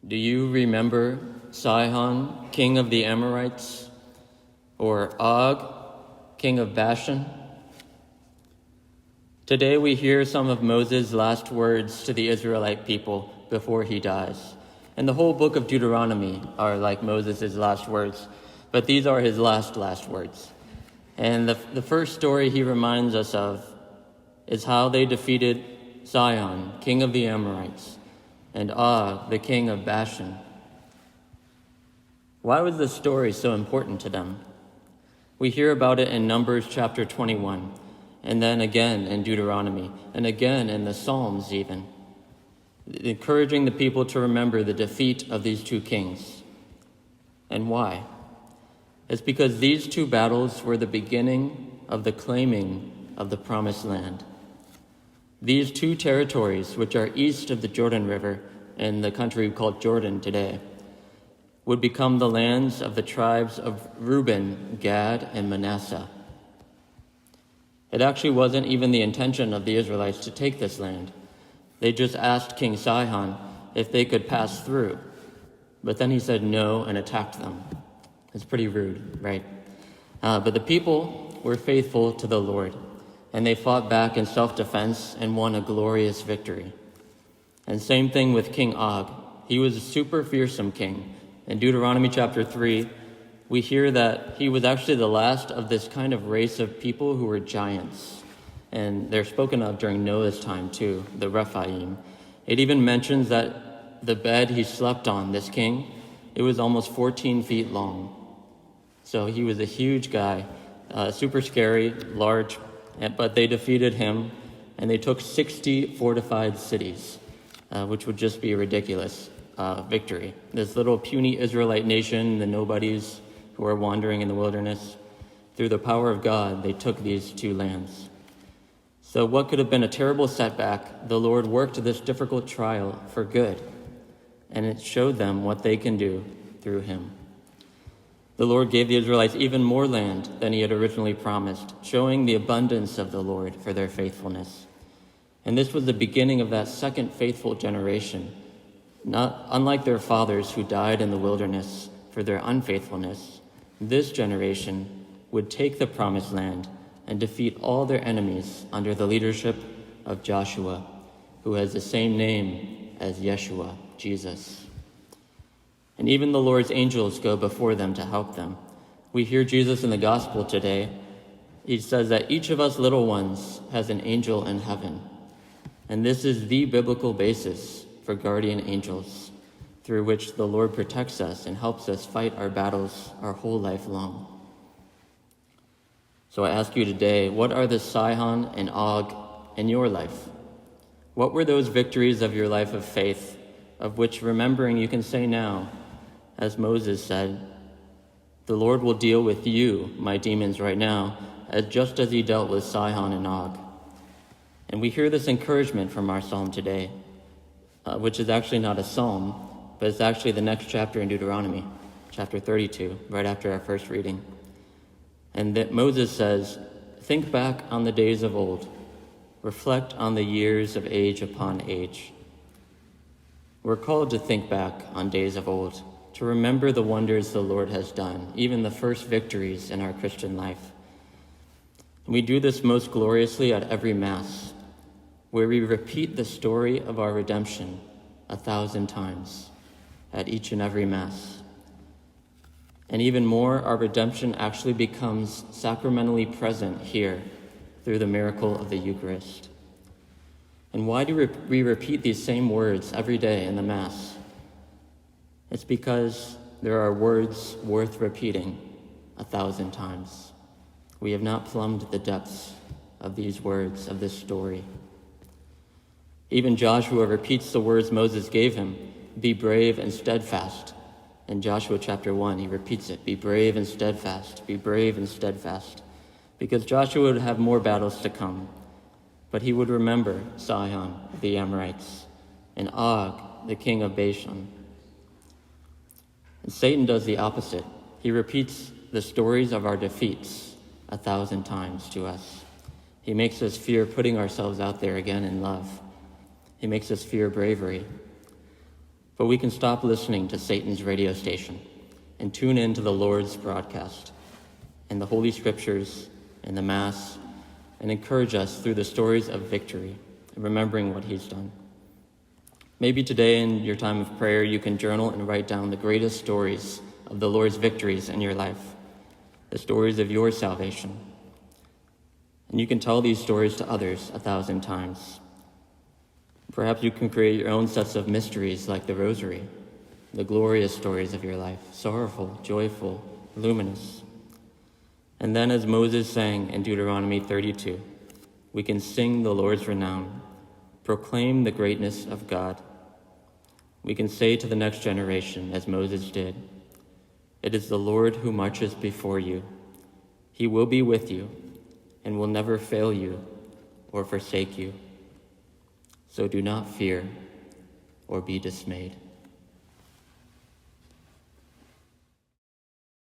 Do you remember Sihon, king of the Amorites, or Og, king of Bashan? Today we hear some of Moses' last words to the Israelite people before he dies. And the whole book of Deuteronomy are like Moses' last words, but these are his last words. And the first story he reminds us of is how they defeated Sihon, king of the Amorites, and Og, the king of Bashan. Why was this story so important to them? We hear about it in Numbers chapter 21, and then again in Deuteronomy, and again in the Psalms even, encouraging the people to remember the defeat of these two kings. And why? It's because these two battles were the beginning of the claiming of the Promised Land. These two territories, which are east of the Jordan River in the country called Jordan today, would become the lands of the tribes of Reuben, Gad, and Manasseh. It actually wasn't even the intention of the Israelites to take this land. They just asked King Sihon if they could pass through, but then he said no and attacked them. It's pretty rude, right? But the people were faithful to the Lord, and they fought back in self-defense and won a glorious victory. And same thing with King Og. He was a super fearsome king. In Deuteronomy chapter 3, we hear that he was actually the last of this kind of race of people who were giants. And they're spoken of during Noah's time too, the Rephaim. It even mentions that the bed he slept on, this king, it was almost 14 feet long. So he was a huge guy, super scary, large, but they defeated him, and they took 60 fortified cities, which would just be a ridiculous victory. This little puny Israelite nation, the nobodies who are wandering in the wilderness, through the power of God, they took these two lands. So what could have been a terrible setback, the Lord worked this difficult trial for good, and it showed them what they can do through him. The Lord gave the Israelites even more land than he had originally promised, showing the abundance of the Lord for their faithfulness. And this was the beginning of that second faithful generation. Unlike their fathers who died in the wilderness for their unfaithfulness, this generation would take the promised land and defeat all their enemies under the leadership of Joshua, who has the same name as Yeshua, Jesus. And even the Lord's angels go before them to help them. We hear Jesus in the gospel today. He says that each of us little ones has an angel in heaven. And this is the biblical basis for guardian angels, through which the Lord protects us and helps us fight our battles our whole life long. So I ask you today, what are the Sihon and Og in your life? What were those victories of your life of faith, of which remembering you can say now, as Moses said, the Lord will deal with you, my demons, right now, just as he dealt with Sihon and Og. And we hear this encouragement from our psalm today, which is actually not a psalm, but it's actually the next chapter in Deuteronomy, chapter 32, right after our first reading. And that Moses says, think back on the days of old, reflect on the years of age upon age. We're called to think back on days of old, to remember the wonders the Lord has done, even the first victories in our Christian life. And we do this most gloriously at every Mass, where we repeat the story of our redemption 1,000 times at each and every Mass. And even more, our redemption actually becomes sacramentally present here through the miracle of the Eucharist. And why do we repeat these same words every day in the Mass? It's because there are words worth repeating 1,000 times. We have not plumbed the depths of these words, of this story. Even Joshua repeats the words Moses gave him, be brave and steadfast. In Joshua chapter 1, he repeats it, be brave and steadfast, be brave and steadfast. Because Joshua would have more battles to come, but he would remember Sihon, the Amorites, and Og, the king of Bashan. And Satan does the opposite. He repeats the stories of our defeats 1,000 times to us. He makes us fear putting ourselves out there again in love. He makes us fear bravery. But we can stop listening to Satan's radio station and tune in to the Lord's broadcast and the Holy Scriptures and the Mass, and encourage us through the stories of victory and remembering what he's done. Maybe today in your time of prayer, you can journal and write down the greatest stories of the Lord's victories in your life, the stories of your salvation. And you can tell these stories to others 1,000 times. Perhaps you can create your own sets of mysteries like the Rosary, the glorious stories of your life, sorrowful, joyful, luminous. And then, as Moses sang in Deuteronomy 32, we can sing the Lord's renown, proclaim the greatness of God. We can say to the next generation, as Moses did, "It is the Lord who marches before you. He will be with you and will never fail you or forsake you. So do not fear or be dismayed."